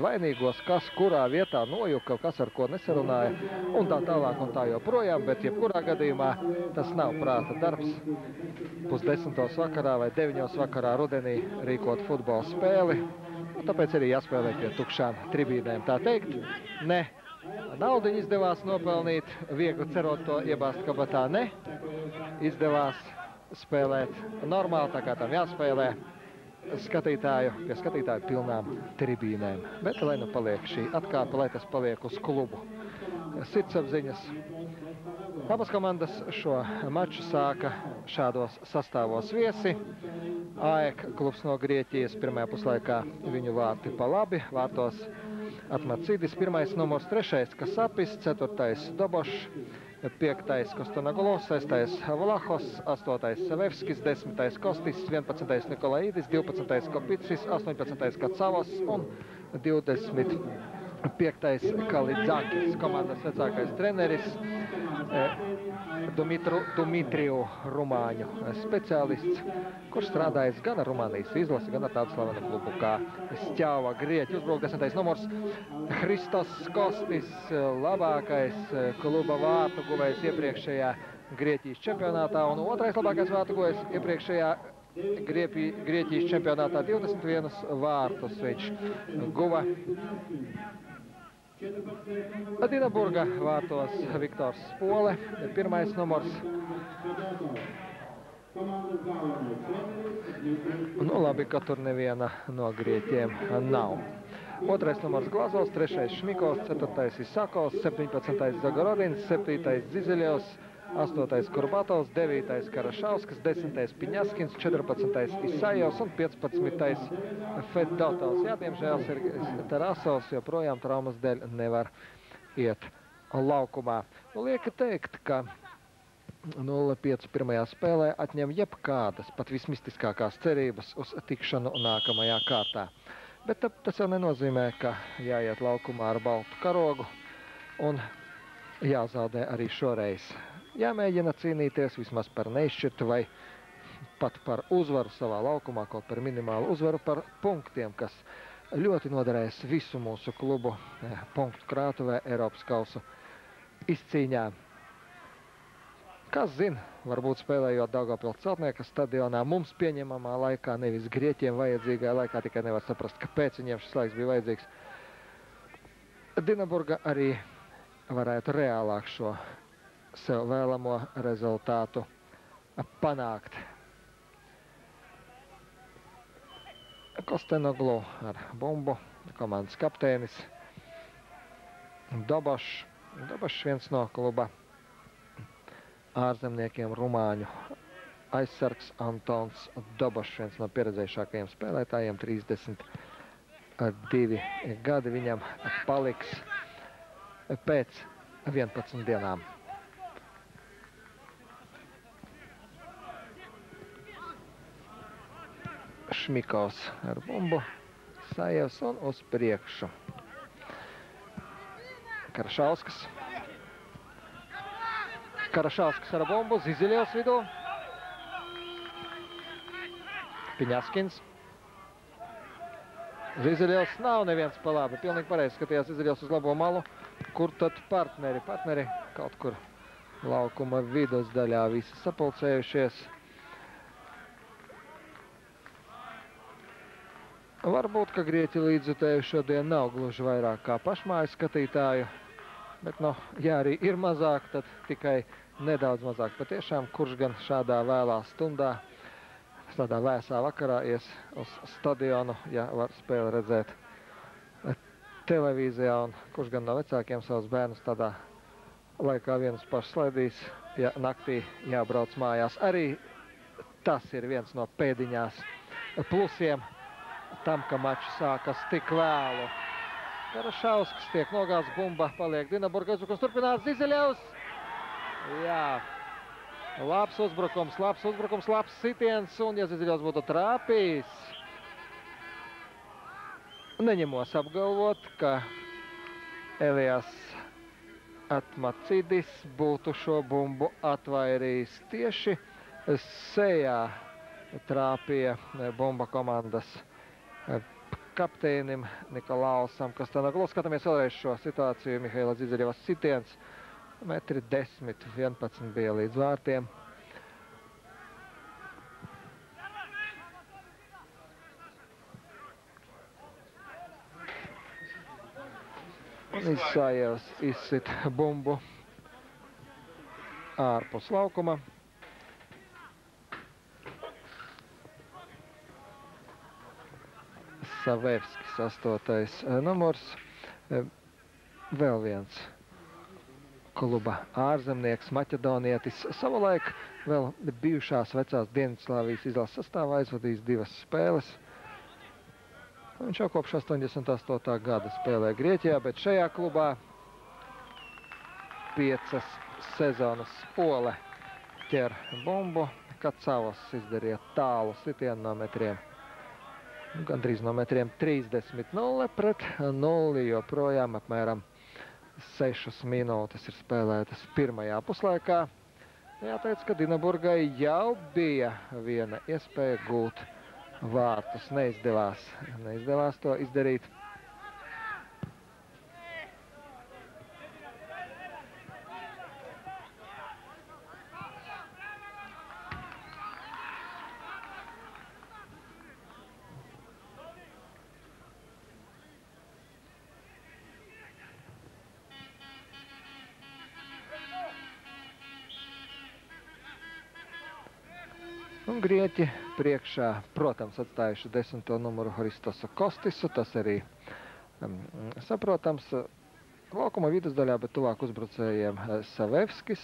vainīgos, kas kurā vietā nojuka, kas ar ko nesarunāja, un tā tālāk un tā joprojām, bet jebkurā gadījumā tas nav prāta darbs. 9:30 vakarā vai 9:00 vakarā rudenī rīkot futbola spēli, un tāpēc arī jāspēlē pie tukšām tribīnēm. Tā teikt, ne naudiņu izdevās nopelnīt, viegli cerot to iebāzt kabatā, ne. Izdevās spēlēt normāli, tā kā tam jāspēlē, pie skatītāju pilnām tribīnēm. Bet lai nu paliek šī atkāpe, lai tas paliek uz klubu sirdsapziņas. Abas komandas šo maču sāka šādos sastāvos viesi. AEK klubs no Grieķijas pirmajā puslaikā viņu vārti pa labi. Vārtos Atmacīdis, 1. numurs, 3. Kasapis, 4. Dobošs, 5. Kostanagulovs, 6. Vlahos, 8. Savevskis, 10. Kostis, 11. Nikolaidis, 12. Kopicis, 18. Kacavos un 25. Kalidzakis. Komandas vecākais treneris Dumitriju Rumāņu speciālists, kurš strādājis gan ar Rumānijas izlasi, gan ar tādu slavenu klubu kā Stjava Grieķi. Uzbruk 10. numurs Hristos Kostis, labākais kluba vārtu guvējs iepriekšējā Grieķijas čempionātā un otrais labākais vārtu guvējs iepriekšējā Grieķijas čempionātā. 21 vārtus viņš guva. Dinaburga vārtos Viktors Spole, 1. numurs. Nu labi, ka tur neviena no grieķiem nav. 2. numurs Glazovs, 3. Šmikovs, 4. Isakovs, 17. Zagorodins, 7. Zizeļevs, 8. Kurbatovs, 9. Karašauskas, 10. Piņaskins, 14. Isajovs un 15. Fedotovs. Jā, diemžēl Tarasovs joprojām traumas dēļ nevar iet laukumā. Nu, lieka teikt, ka 0-5 pirmajā spēlē atņem jebkādas, pat vismistiskākās cerības uz tikšanu nākamajā kārtā. Bet tas jau nenozīmē, ka jāiet laukumā ar baltu karogu un jāzaudē arī šoreiz. Jāmēģina cīnīties vismaz par neizšķirtu vai pat par uzvaru savā laukumā, kaut par minimālu uzvaru, par punktiem, kas ļoti noderēs visu mūsu klubu punktu krātuvē Eiropas kausa izcīņā. Kas zina, varbūt spēlējot Daugavpils Celtnieka stadionā mums pieņemamā laikā, nevis grieķiem vajadzīgā laikā, tikai nevar saprast, kāpēc viņiem šis laiks bija vajadzīgs. Dinaburga arī varētu reālāk šo sev vēlamo rezultātu panākt. Kostenoglu ar bumbu, komandas kapteinis. Dobošs, viens no kluba ārzemniekiem, rumāņu aizsargs Antons Dobošs, viens no pieredzējušākajiem spēlētājiem, 32 gadi viņam paliks pēc 11 dienām. Šmikovs ar bumbu, Sajevs un uz priekšu. Karašauskas ar bumbu, Zizeļevs vidū. Piņaskins. Zizeļevs nav neviens pa labi. Pilnīgi pareizi skatījās Zizeļevs uz labo malu. Kur tad partneri? Partneri kaut kur laukuma vidus daļā visi sapulcējušies. Varbūt, ka grieķi līdzjutēju šodien nav gluži vairāk kā pašmāju skatītāju, bet, nu, ja arī ir mazāk, tad tikai nedaudz mazāk. Patiešām, kurš gan šādā vēlā stundā, tādā vēsā vakarā ies uz stadionu, ja var spēli redzēt televīzijā, un kurš gan no vecākiem savus bērnus tādā laikā vienus pašus slaidīs, ja naktī jābrauc mājās. Arī tas ir viens no pēdiņās plusiem tam, ka mačs sākas tik vēlu. Karašauskas tiek nogāzts, bumba paliek Dinaburga, uzbrukums turpinās, Zizeļevs. Jā, labs uzbrukums, labs sitiens, un ja Zizeļevs būtu trāpījis, neņemos apgalvot, ka Elijas Atmacīdis būtu šo bumbu atvairījis. Tieši sejā trāpīja bumba komandas kapteinim Nikolausam Kastanoglu. Skatāmies vēlreiz šo situāciju. Mihaila Zizaļevas sitiens. 1,10 m, 11 bija līdz vārtiem. Un Isājevs izsit bumbu ārpus laukuma. Savevskis, 8. numurs. Vēl viens kluba ārzemnieks, maķedonietis. Savulaik vēl bijušās vecās Dienvidslāvijas izlases sastāvā aizvadījis 2 spēles. Viņš jau kopš 88. gada spēlē Grieķijā, bet šajā klubā 5 sezonas Pole ķer bumbu. Kacavos izdarīja tālu sitienu no metriem. Gandrīz no metriem 30. 0-0, joprojām apmēram 6 minūtes ir spēlētas pirmajā puslaikā. Jāteic, ka Dinaburgai jau bija viena iespēja gūt vārtus. Neizdevās to izdarīt. Un Grieķi priekšā, protams, atstājuši 10. numuru Hristosu Kostisu. Tas arī saprotams laukuma vidusdaļā, bet tuvāk uzbrucējiem Savevskis.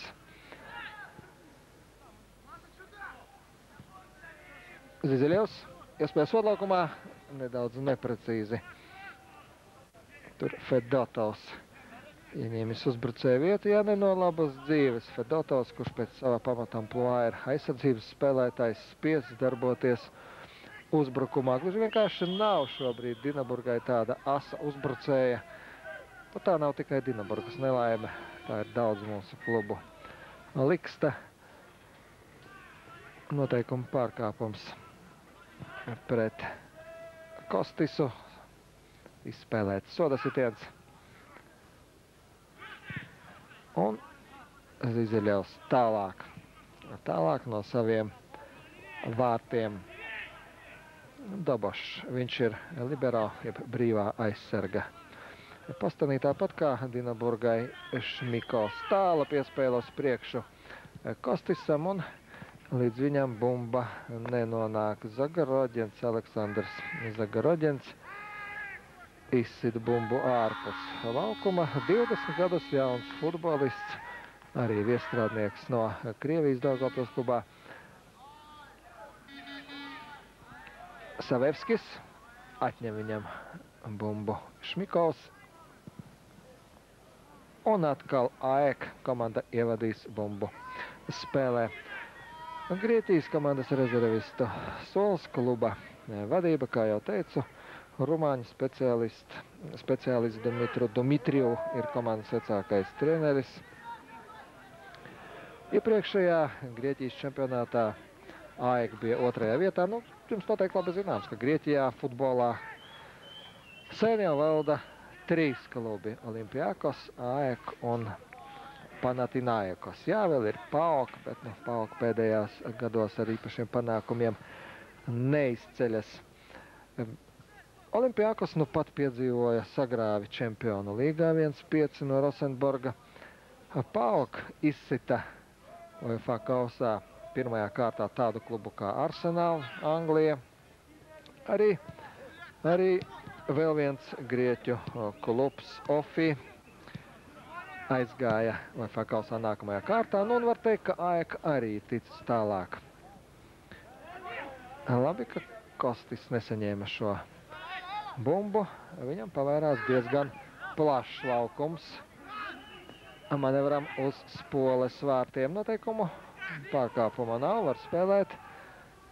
Zizaļevs iespēja sodlaukumā, nedaudz neprecīzi. Tur Fedotovs ieņēmis uzbrucēju vietu, ja ne no labas dzīves. Fedotovs, kurš pēc savā pamatamplua ir aizsardzības spēlētājs, spiests darboties uzbrukumā. Gluži vienkārši nav šobrīd Dinaburgai tāda asa uzbrucēja. Nu, tā nav tikai Dinaburgas nelaime, tā ir daudz mūsu klubu liksta. Noteikuma pārkāpums pret Kostisu. Izspēlēts sodasitiens. Un Zizaļevs tālāk no saviem vārtiem. Dobošs, viņš ir libero, jeb brīvā aizsarga postenī, tāpat kā Dinaburgai Šmikos. Tāla piespēlos priekšu Kostisam un līdz viņam bumba nenonāk. Zagaroģens, Aleksandrs Zagaroģens izsit bumbu ārpus laukuma. 20 gadus jauns futbolists, arī viestrādnieks no Krievijas Daugavpils klubā. Savevskis atņem viņam bumbu Šmikovs. Un atkal AEK komanda ievadīs bumbu spēlē. Grieķijas komandas rezervistu Sols kluba vadība, kā jau teicu, rumāņu speciālists Dumitru Dumitriju ir komandas vecākais treneris. Iepriekšējā Grieķijas čempionātā AEK bija 2. vietā. Nu, jums noteikti labi zināms, ka Grieķijā futbolā sen jau valda 3 klubi – Olimpiakos, AEK un Panathinaikos. Jā, vēl ir PAOK, bet PAOK pēdējās gados ar īpašiem panākumiem neizceļas. Olimpiakos nu pat piedzīvoja sagrāvi čempionu līgā 1-5 no Rosenborga. PAOK izsita UEFA kausā pirmajā kārtā tādu klubu kā Arsenal, Anglija. Arī vēl viens grieķu klubs OFI aizgāja UEFA kausā nākamajā kārtā. Nu, un var teikt, ka AEK arī ticis tālāk. Labi, ka Kostis nesaņēma šo bumbu. Viņam pavērās diezgan plašs laukums manevram uz Spoles vārtiem. Noteikumu pārkāpuma nav, var spēlēt.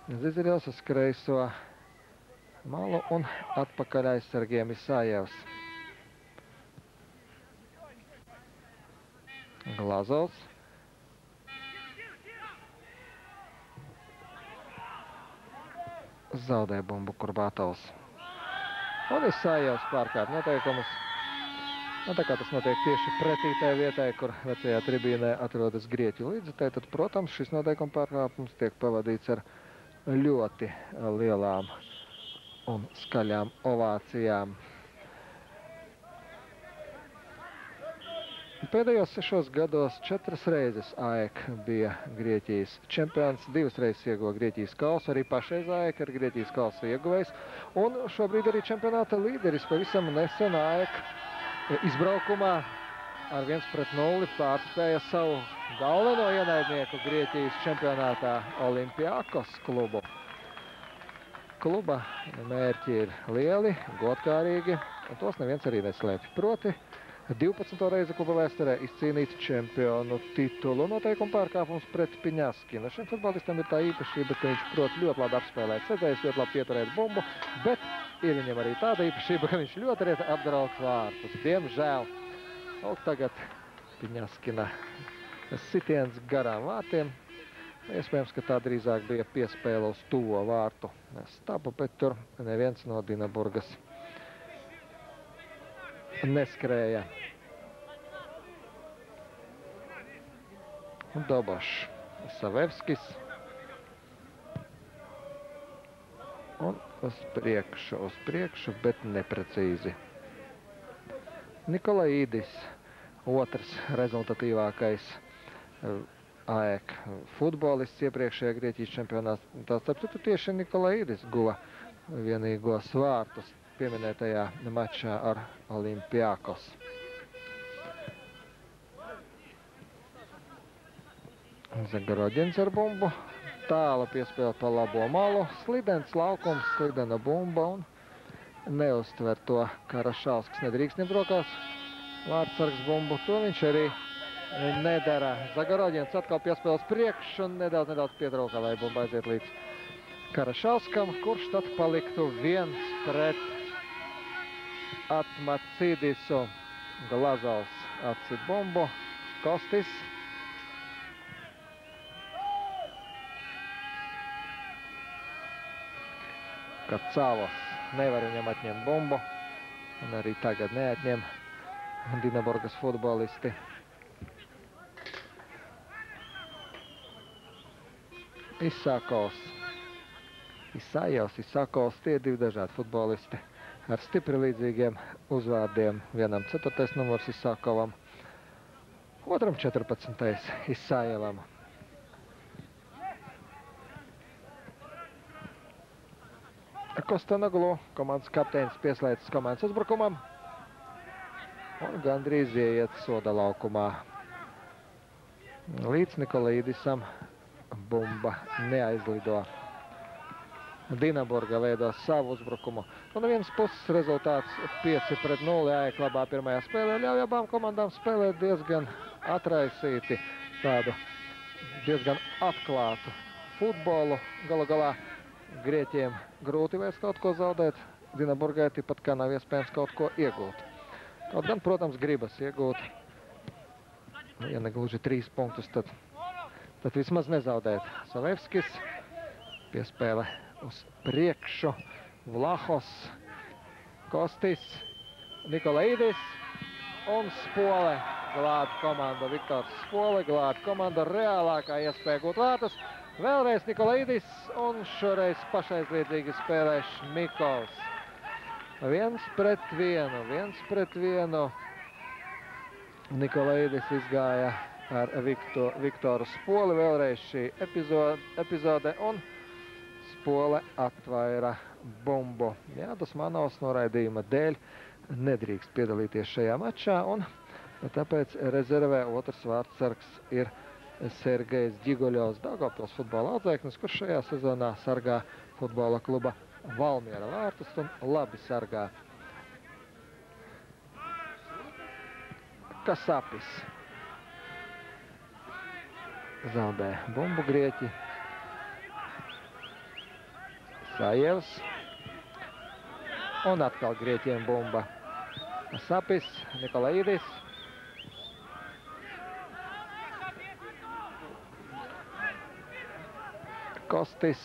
Zizaļevs uz kreiso malu un atpakaļ aizsargiem Isājevs. Glazovs. Zaudē bumbu Kurbātovs. Un Isājevs pārkāp noteikumus. Un tā kā tas notiek tieši pretī tai vietai, kur vecajā tribīnē atrodas grieķu līdzekļi, tad, protams, šis noteikuma pārkāpums tiek pavadīts ar ļoti lielām un skaļām ovācijām. Pēdējos 6 gados 4 reizes AEK bija Grieķijas čempions, 2 reizes ieguva Grieķijas kausu, arī pašreiz AEK ir Grieķijas kausa ieguvējs. Un šobrīd arī čempionāta līderis pavisam nesen AEK izbraukumā ar 1-0 pārspēja savu galveno ienaidnieku Grieķijas čempionātā Olimpiakos klubu. Kluba mērķi ir lieli, godkārīgi, un tos neviens arī neslēpj. Proti 12. reizi kluba vēsturē izcīnīt čempionu titulu. Noteikuma pārkāpums pret Piņaskinu. Šim futbolistam ir tā īpašība, ka viņš prot ļoti labi apspēlēt sēdējus, ļoti labi pieturēt bumbu, bet ir viņam arī tāda īpašība, ka viņš ļoti reti apdraud vārtus. Diemžēl. Tagad Piņaskina sitiens garām vārtiem. Iespējams, ka tā drīzāk bija piespēle uz tuvo vārtu stabu, bet tur neviens no Dinaburgas neskrēja. Dobošs, Savevskis. Un uz priekšu, bet neprecīzi. Nikolaidis, otrs rezultatīvākais AEK futbolists iepriekšējā Grieķijas čempionātā. Tāpēc tieši Nikolaidis guva vienīgos vārtus pieminētajā mačā ar Olimpiakos. Zagorodins ar bumbu. Tāla piespēle pa labo malu. Slidens laukums, slidena bumba un neuztver to Karašauskas nedrīkst ņemt rokās. Vārdsargs bumbu, to viņš arī nedara. Zagorodins atkal piespēles priekš un nedaudz pietraukā, lai bumba aiziet līdz Karašauskam, kurš tad paliktu 1-pret Atmacidisu. Glazovs atsit bumbu. Kostis. Kacavos nevar viņam atņemt bumbu. Un arī tagad neatņem Dinaburgas futbolisti. Isājevs, tie divi dažādi futbolisti ar stipri līdzīgiem uzvārdiem. Vienam 4. numurs Isākovam, otram 14. Isājevam. Kostanoglu, komandas kapteinis, pieslēdzas komandas uzbrukumam un gandrīz ieiet soda laukumā. Līdz Nikolaidisam bumba neaizlido. Dinaburga veido savu uzbrukumu. Un no vienas puses rezultāts 5-0. AEK labā pirmajā spēlē ļauj abām komandām spēlēt diezgan atraisīti, tādu diezgan atklātu futbolu. Galu galā Grieķiem grūti vairs kaut ko zaudēt. Dinaburgai tāpat kā nav iespējams kaut ko iegūt. Kaut gan, protams, gribas iegūt. Ja negluži 3 punktus, tad vismaz nezaudēt. Savevskis, piespēle uz priekšu, Vlahos, Kostis, Nikolaidis un Spole. Glāba komanda Viktors Spole, glāba komanda reālākā iespēja gūt vārtus. Vēlreiz Nikolaidis un šoreiz pašaizliedzīgi spēlē Šmikovs. 1-1. Nikolaidis izgāja ar Viktoru Spoli. Vēlreiz šī epizode un Spole atvaira bumbu. Jādas Manovs noraidījuma dēļ nedrīkst piedalīties šajā mačā, un tāpēc rezervē otrs vārdsargs ir Sergejs Ģigoļovs, Daugavpils futbola audzēknis, kurš šajā sezonā sargā futbola kluba Valmiera vārtus un labi sargā. Kasapis zaudē bumbu Grieķi. Isājevs un atkal Grieķiem bumba. Kasapis, Nikolaidis. Kostis,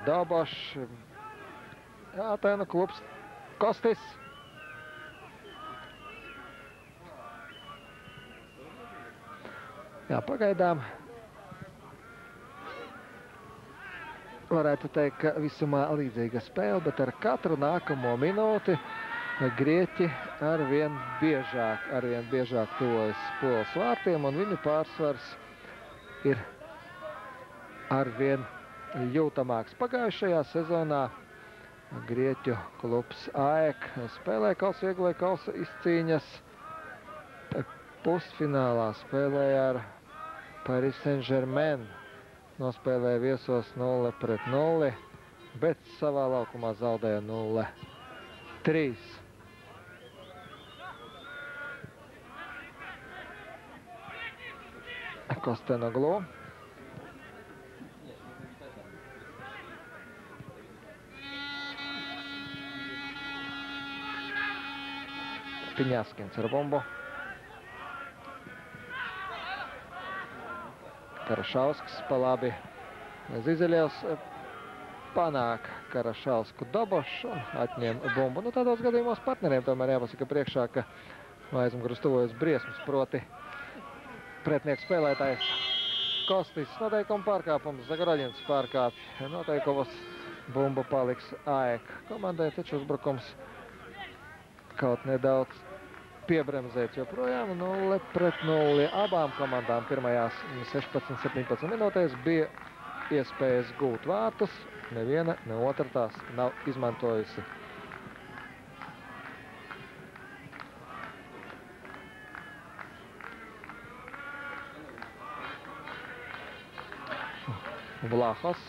Dobošs. Jā, tā nu klubs Kostis. Jā, pagaidām varētu teikt, ka visumā līdzīga spēle, bet ar katru nākamo minūti grieķi arvien biežāk tuvojas Poles vārtiem, un viņu pārsvars ir arvien jūtamāks. Pagājušajā sezonā grieķu klubs AEK spēlē kausa, ieguvēja kausa izcīņas. Pusfinālā spēlēja ar Paris Saint-Germain. Nospēlēja viesos 0-0, bet savā laukumā zaudēja 0-3. Kostenoglu. Piņaskins ar bumbu. Karašausks pa labi. Zizeļevs panāk Karašausku Dobošs un atņem bumbu. Nu, tādos gadījumos partneriem tomēr jāpasaka priekšā, ka aizmugurus tuvojas briesmas, proti pretnieku spēlētājs Kostis. Noteikuma pārkāpums, Zagoraļins pārkāpj noteikumus. Bumba paliks AEK komandai, taču uzbrukums kaut nedaudz piebremzēts joprojām 0-0. Abām komandām pirmajās 16-17 minūtēs bija iespējas gūt vārtus. Neviena, ne otra tās nav izmantojusi. Vlahos.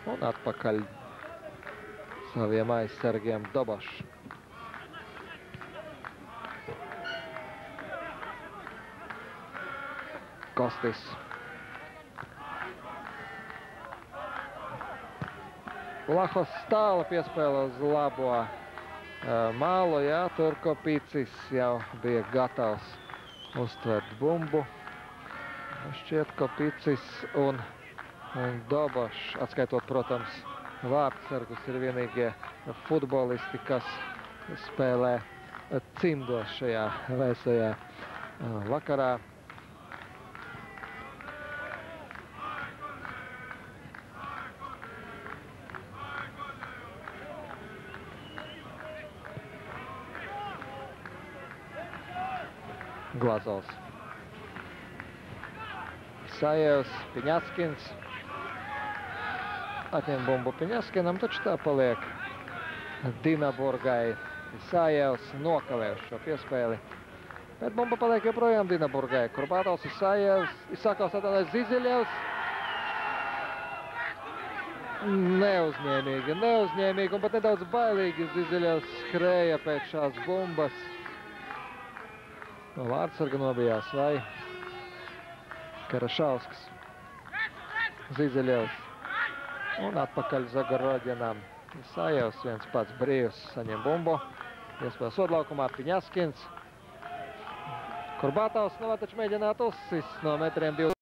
Un atpakaļ saviem aizsargiem Dobošs. Kostis. Vlahos tāla piespēle uz labo mālu, jā, tur Kopīcis jau bija gatavs uztvert bumbu. Šķiet Kopīcis un Dobošs, atskaitot, protams, vārtsargus, ir vienīgie futbolisti, kas spēlē cimdos šajā vēsajā vakarā. Glazovs. Sajevs, Piņaskins. Atņem bumbu Piņaskinam, taču tā paliek Dinaburgai. Sajevs nokavējuši šo piespēli. Bet bumba paliek joprojām Dinaburgai. Kurbātovs ir Sajevs. Izsākās atādājs Zizeļevs. Neuzņēmīgi un pat nedaudz bailīgi Zizeļevs skrēja pēc šās bumbas. No vārtsarga nobijās vai Karašausks, Zizeļevs un atpakaļ Zagorodinam. Sajevs viens pats brīvs saņem bumbu. Iespēja sodlaukumā Piņaskins. Kurbātovs taču mēģināt uzsist no metriem 20.